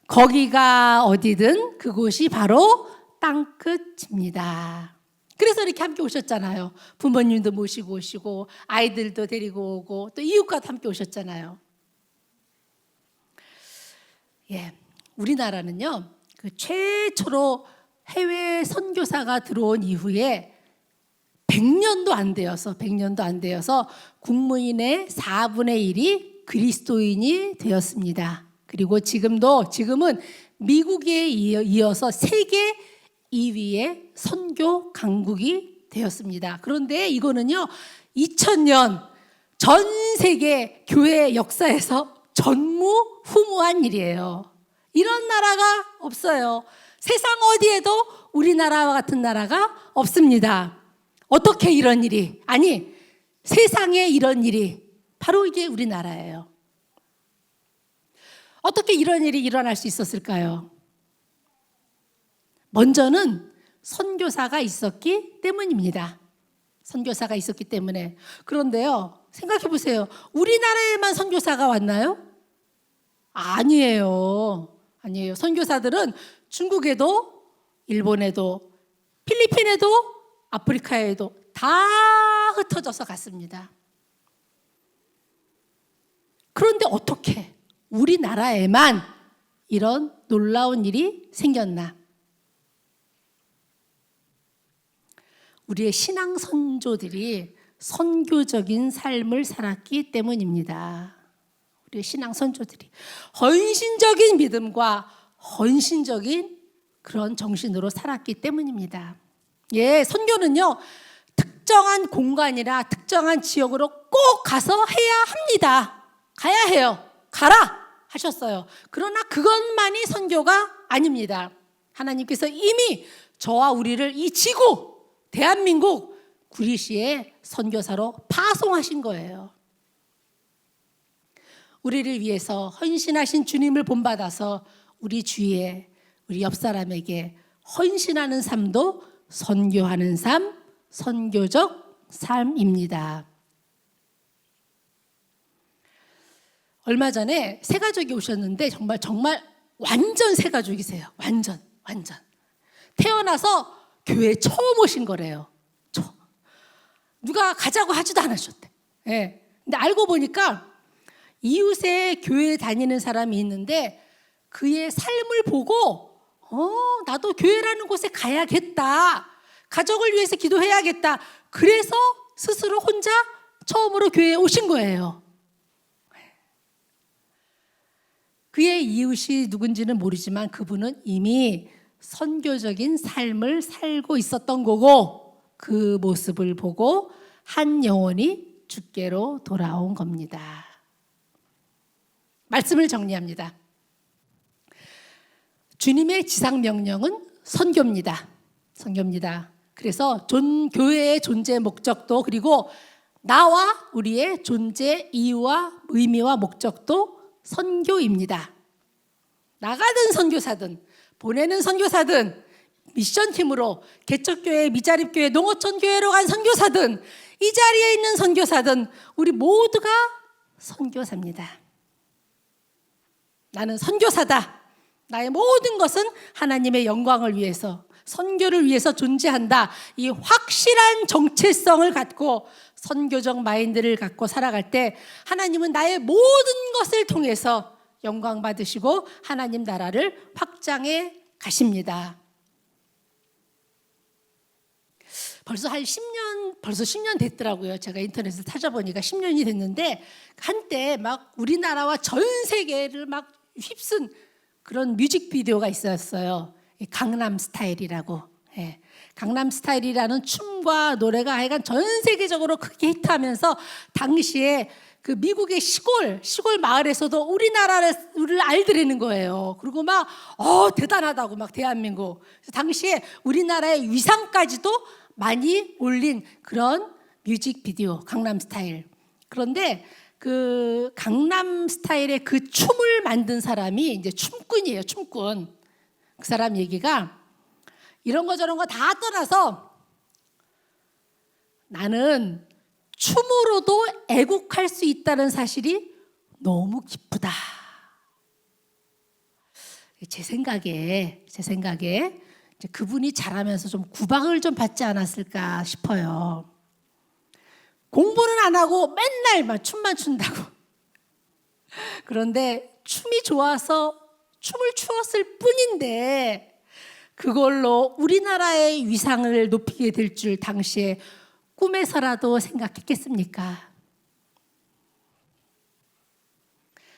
거기가 어디든 그곳이 바로 땅끝입니다. 그래서 이렇게 함께 오셨잖아요. 부모님도 모시고 오시고 아이들도 데리고 오고 또 이웃과도 함께 오셨잖아요. 예, 우리나라는요, 그 최초로 해외 선교사가 들어온 이후에 100년도 안 되어서 국무인의 4분의 1이 그리스도인이 되었습니다. 그리고 지금은 미국에 이어서 세계 2위의 선교 강국이 되었습니다. 그런데 이거는요, 2000년 전 세계 교회 역사에서 전무후무한 일이에요. 이런 나라가 없어요. 세상 어디에도 우리나라와 같은 나라가 없습니다. 어떻게 이런 일이, 아니 세상에 이런 일이, 바로 이게 우리나라예요. 어떻게 이런 일이 일어날 수 있었을까요? 먼저는 선교사가 있었기 때문입니다. 선교사가 있었기 때문에. 그런데요, 생각해 보세요. 우리나라에만 선교사가 왔나요? 아니에요. 선교사들은 중국에도, 일본에도, 필리핀에도, 아프리카에도 다 흩어져서 갔습니다. 그런데 어떻게 우리나라에만 이런 놀라운 일이 생겼나? 우리의 신앙 선조들이 선교적인 삶을 살았기 때문입니다. 우리의 신앙 선조들이 헌신적인 믿음과 헌신적인 그런 정신으로 살았기 때문입니다. 예, 선교는요, 특정한 공간이나 특정한 지역으로 꼭 가서 해야 합니다. 가야 해요. 가라 하셨어요. 그러나 그것만이 선교가 아닙니다. 하나님께서 이미 저와 우리를 이 지구, 대한민국 구리시에 선교사로 파송하신 거예요. 우리를 위해서 헌신하신 주님을 본받아서 우리 주위에, 우리 옆 사람에게 헌신하는 삶도 선교하는 삶, 선교적 삶입니다. 얼마 전에 새 가족이 오셨는데 정말 완전 새 가족이세요. 완전. 태어나서 교회에 처음 오신 거래요. 누가 가자고 하지도 않으셨대. 예. 근데 알고 보니까 이웃에 교회 다니는 사람이 있는데 그의 삶을 보고 나도 교회라는 곳에 가야겠다. 가족을 위해서 기도해야겠다. 그래서 스스로 혼자 처음으로 교회에 오신 거예요. 그의 이웃이 누군지는 모르지만 그분은 이미 선교적인 삶을 살고 있었던 거고 그 모습을 보고 한 영혼이 주께로 돌아온 겁니다. 말씀을 정리합니다. 주님의 지상 명령은 선교입니다. 선교입니다. 그래서 교회의 존재 목적도 그리고 나와 우리의 존재 이유와 의미와 목적도 선교입니다. 나가든 선교사든 보내는 선교사든 미션팀으로 개척교회, 미자립교회, 농어촌교회로 간 선교사든 이 자리에 있는 선교사든 우리 모두가 선교사입니다. 나는 선교사다. 나의 모든 것은 하나님의 영광을 위해서 선교를 위해서 존재한다. 이 확실한 정체성을 갖고 선교적 마인드를 갖고 살아갈 때 하나님은 나의 모든 것을 통해서 영광 받으시고 하나님 나라를 확장해 가십니다. 벌써 10년 됐더라고요. 제가 인터넷을 찾아보니까 10년이 됐는데 한때 막 우리나라와 전 세계를 막 휩쓴 그런 뮤직비디오가 있었어요. 강남 스타일이라고. 예. 강남 스타일이라는 춤과 노래가 하여간 전 세계적으로 크게 히트하면서 당시에 그 미국의 시골 마을에서도 우리나라를 알더라는 거예요. 그리고 막 대단하다고 막 대한민국. 당시에 우리나라의 위상까지도 많이 올린 그런 뮤직비디오 강남 스타일. 그런데 그 강남 스타일의 그 춤을 만든 사람이 이제 춤꾼이에요. 춤꾼. 그 사람 얘기가 이런 거 저런 거 다 떠나서 나는 춤으로도 애국할 수 있다는 사실이 너무 기쁘다. 제 생각에 이제 그분이 자라면서 좀 구박을 좀 받지 않았을까 싶어요. 공부는 안 하고 맨날 막 춤만 춘다고. 그런데 춤이 좋아서 춤을 추었을 뿐인데 그걸로 우리나라의 위상을 높이게 될 줄 당시에 꿈에서라도 생각했겠습니까?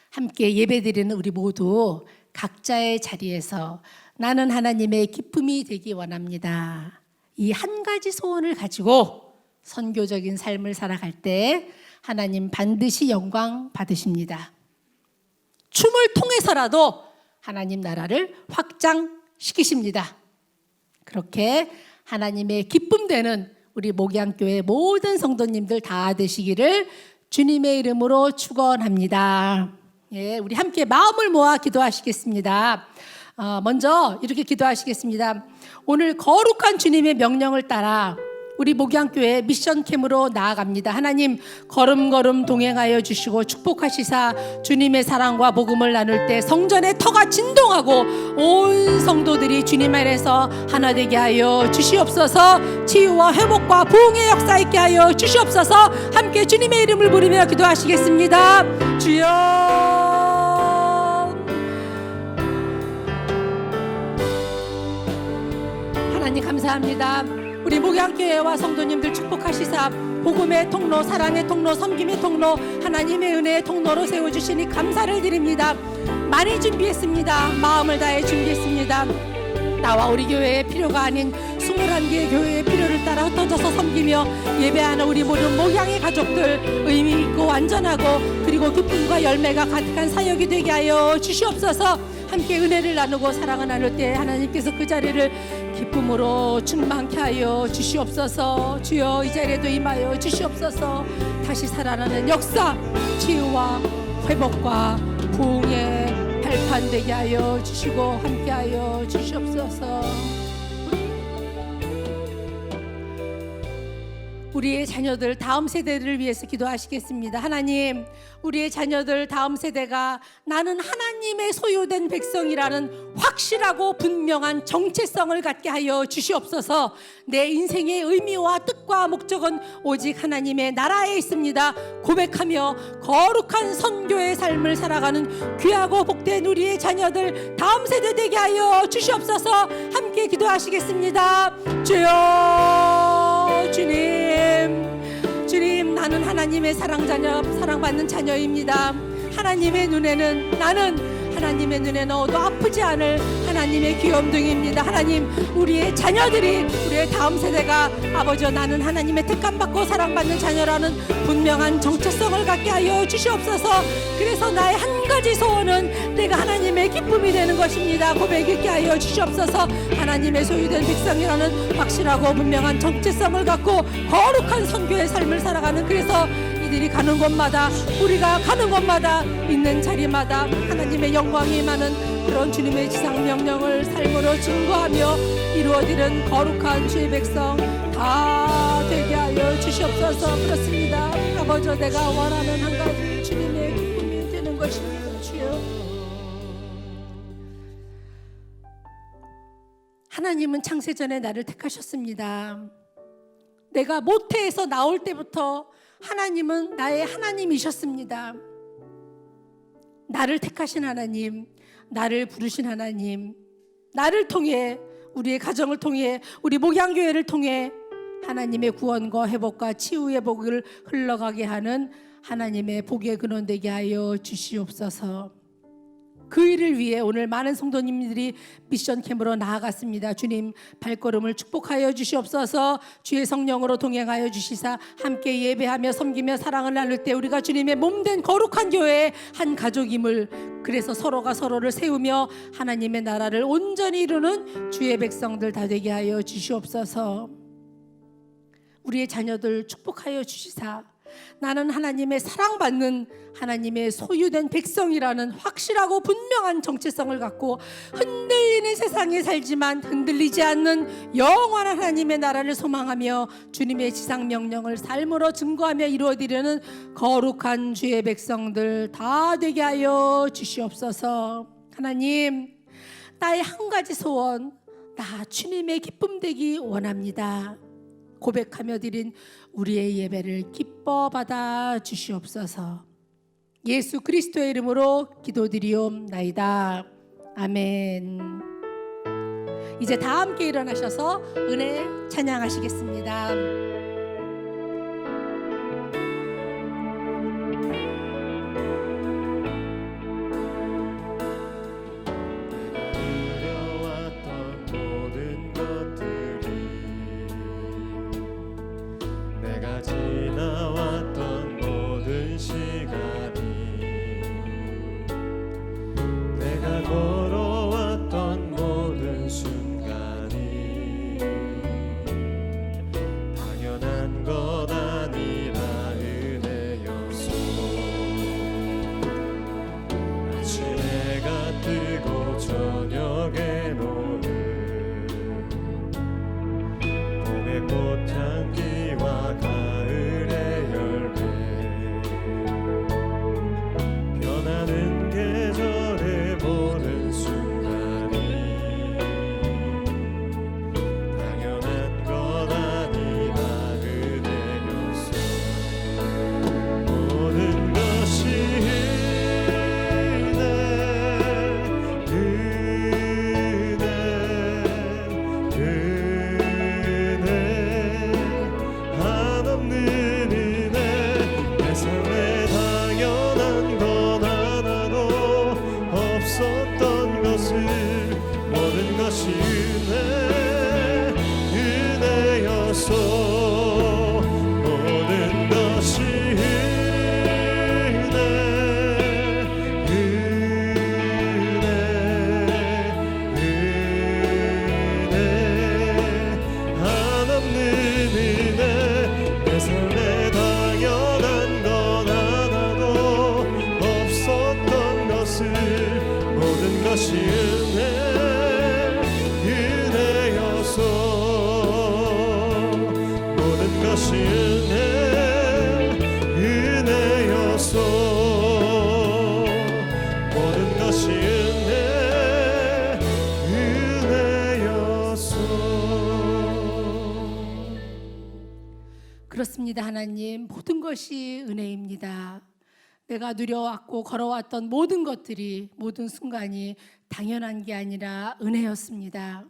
함께 예배드리는 우리 모두 각자의 자리에서 나는 하나님의 기쁨이 되기 원합니다. 이 한 가지 소원을 가지고 선교적인 삶을 살아갈 때 하나님 반드시 영광 받으십니다. 춤을 통해서라도 하나님 나라를 확장시키십니다. 그렇게 하나님의 기쁨 되는 우리 목양교회 모든 성도님들 다 되시기를 주님의 이름으로 축원합니다. 예, 우리 함께 마음을 모아 기도하시겠습니다. 먼저 이렇게 기도하시겠습니다. 오늘 거룩한 주님의 명령을 따라 우리 목양교회 미션캠으로 나아갑니다. 하나님 걸음걸음 동행하여 주시고 축복하시사 주님의 사랑과 복음을 나눌 때 성전의 터가 진동하고 온 성도들이 주님 안에서 하나 되게 하여 주시옵소서. 치유와 회복과 부흥의 역사 있게 하여 주시옵소서. 함께 주님의 이름을 부르며 기도하시겠습니다. 주여 하나님 감사합니다. 우리 목양교회와 성도님들 축복하시사 복음의 통로, 사랑의 통로, 섬김의 통로, 하나님의 은혜의 통로로 세워주시니 감사를 드립니다. 많이 준비했습니다. 마음을 다해 준비했습니다. 나와 우리 교회의 필요가 아닌 21개의 교회의 필요를 따라 흩어져서 섬기며 예배하는 우리 모든 목양의 가족들 의미 있고 완전하고 그리고 기쁨과 열매가 가득한 사역이 되게 하여 주시옵소서. 함께 은혜를 나누고 사랑을 나눌 때 하나님께서 그 자리를 기쁨으로 충만케 하여 주시옵소서. 주여 이 자리에도 임하여 주시옵소서. 다시 살아나는 역사, 치유와 회복과 부흥의 발판 되게 하여 주시고 함께 하여 주시옵소서. 우리의 자녀들 다음 세대를 위해서 기도하시겠습니다. 하나님, 우리의 자녀들 다음 세대가 나는 하나님의 소유된 백성이라는 확실하고 분명한 정체성을 갖게 하여 주시옵소서. 내 인생의 의미와 뜻과 목적은 오직 하나님의 나라에 있습니다. 고백하며 거룩한 선교의 삶을 살아가는 귀하고 복된 우리의 자녀들 다음 세대 되게 하여 주시옵소서. 함께 기도하시겠습니다. 주여, 주님, 나는 하나님의 사랑받는 자녀입니다. 하나님의 눈에는 하나님의 눈에 넣어도 아프지 않을 하나님의 귀염둥이입니다. 하나님, 우리의 자녀들이, 우리의 다음 세대가 아버지여 나는 하나님의 택함받고 사랑받는 자녀라는 분명한 정체성을 갖게 하여 주시옵소서. 그래서 나의 한 가지 소원은 내가 하나님의 기쁨이 되는 것입니다. 고백 있게 하여 주시옵소서. 하나님의 소유된 백성이라는 확실하고 분명한 정체성을 갖고 거룩한 선교의 삶을 살아가는, 그래서 이들이 가는 곳마다, 우리가 가는 곳마다, 있는 자리마다 하나님의 영광이 임하는 그런 주님의 지상 명령을 삶으로 증거하며 이루어지는 거룩한 주의 백성 다 되게 하여 주시옵소서. 그렇습니다. 아버지, 내가 원하는 한 가지 주님의 기쁨이 되는 것입니다. 주여, 하나님은 창세전에 나를 택하셨습니다. 내가 모태에서 나올 때부터 하나님은 나의 하나님이셨습니다. 나를 택하신 하나님, 나를 부르신 하나님, 나를 통해, 우리의 가정을 통해, 우리 목양교회를 통해 하나님의 구원과 회복과 치유의 복을 흘러가게 하는 하나님의 복의 근원 되게 하여 주시옵소서. 그 일을 위해 오늘 많은 성도님들이 미션 캠프로 나아갔습니다. 주님, 발걸음을 축복하여 주시옵소서. 주의 성령으로 동행하여 주시사 함께 예배하며 섬기며 사랑을 나눌 때 우리가 주님의 몸된 거룩한 교회의 한 가족임을, 그래서 서로가 서로를 세우며 하나님의 나라를 온전히 이루는 주의 백성들 다 되게 하여 주시옵소서. 우리의 자녀들 축복하여 주시사 나는 하나님의 사랑받는 하나님의 소유된 백성이라는 확실하고 분명한 정체성을 갖고 흔들리는 세상에 살지만 흔들리지 않는 영원한 하나님의 나라를 소망하며 주님의 지상 명령을 삶으로 증거하며 이루어지려는 거룩한 주의 백성들 다 되게 하여 주시옵소서. 하나님, 나의 한 가지 소원, 나 주님의 기쁨 되기 원합니다. 고백하며 드린 우리의 예배를 기뻐 받아 주시옵소서. 예수 그리스도의 이름으로 기도드리옵나이다. 아멘. 이제 다 함께 일어나셔서 은혜 찬양하시겠습니다. 지나왔던 모든 시간이, 내가 걸어왔던 모든 순간이 당연한 것 아니라 은혜였소. 아침에 해가 뜨고 저녁에 노는 봄의 꽃향기와 가을의 열매, 변하는 계절의 모든 순간이 당연한 것 아니라 은혜였어. 모든 것이 은혜 것이 은혜였소. 모든 것이 은혜였소. 그렇습니다. 하나님, 모든 것이 은혜입니다. 내가 누려왔고 걸어왔던 모든 것들이, 모든 순간이 당연한 게 아니라 은혜였습니다.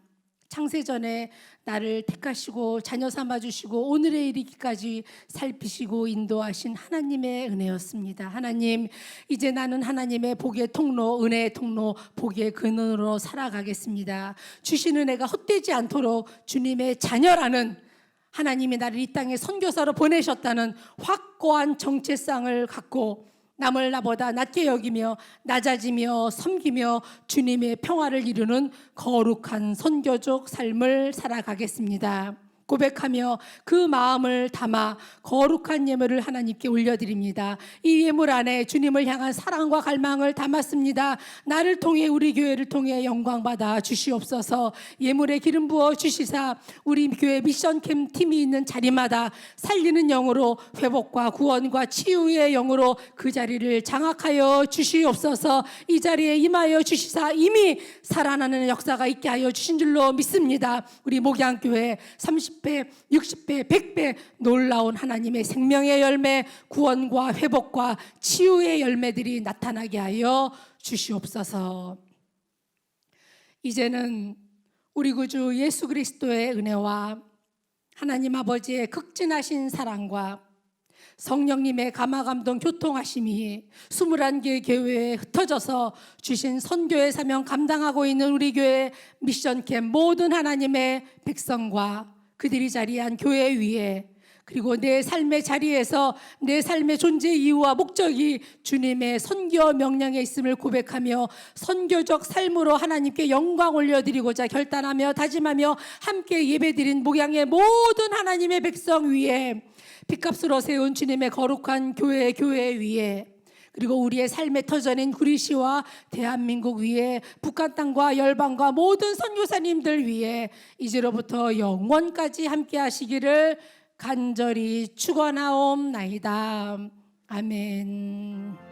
창세전에 나를 택하시고 자녀 삼아주시고 오늘에 이르기까지 살피시고 인도하신 하나님의 은혜였습니다. 하나님, 이제 나는 하나님의 복의 통로, 은혜의 통로, 복의 근원으로 살아가겠습니다. 주신 은혜가 헛되지 않도록 주님의 자녀라는, 하나님이 나를 이 땅에 선교사로 보내셨다는 확고한 정체성을 갖고 남을 나보다 낮게 여기며 낮아지며 섬기며 주님의 평화를 이루는 거룩한 선교적 삶을 살아가겠습니다. 고백하며 그 마음을 담아 거룩한 예물을 하나님께 올려드립니다. 이 예물 안에 주님을 향한 사랑과 갈망을 담았습니다. 나를 통해, 우리 교회를 통해 영광받아 주시옵소서. 예물에 기름 부어 주시사 우리 교회 미션캠 팀이 있는 자리마다 살리는 영으로, 회복과 구원과 치유의 영으로 그 자리를 장악하여 주시옵소서. 이 자리에 임하여 주시사 이미 살아나는 역사가 있게 하여 주신 줄로 믿습니다. 우리 목양교회 30배, 60배, 100배 놀라운 하나님의 생명의 열매, 구원과 회복과 치유의 열매들이 나타나게 하여 주시옵소서. 이제는 우리 구주 예수 그리스도의 은혜와 하나님 아버지의 극진하신 사랑과 성령님의 감화감동 교통하심이 21개 교회에 흩어져서 주신 선교의 사명 감당하고 있는 우리 교회 미션캠 모든 하나님의 백성과 그들이 자리한 교회 위에, 그리고 내 삶의 자리에서 내 삶의 존재 이유와 목적이 주님의 선교 명령에 있음을 고백하며 선교적 삶으로 하나님께 영광 올려드리고자 결단하며 다짐하며 함께 예배드린 목양의 모든 하나님의 백성 위에, 핏값으로 세운 주님의 거룩한 교회 위에, 그리고 우리의 삶의 터전인 구리시와 대한민국 위에, 북한 땅과 열방과 모든 선교사님들 위에 이제로부터 영원까지 함께 하시기를 간절히 축원하옵나이다. 아멘.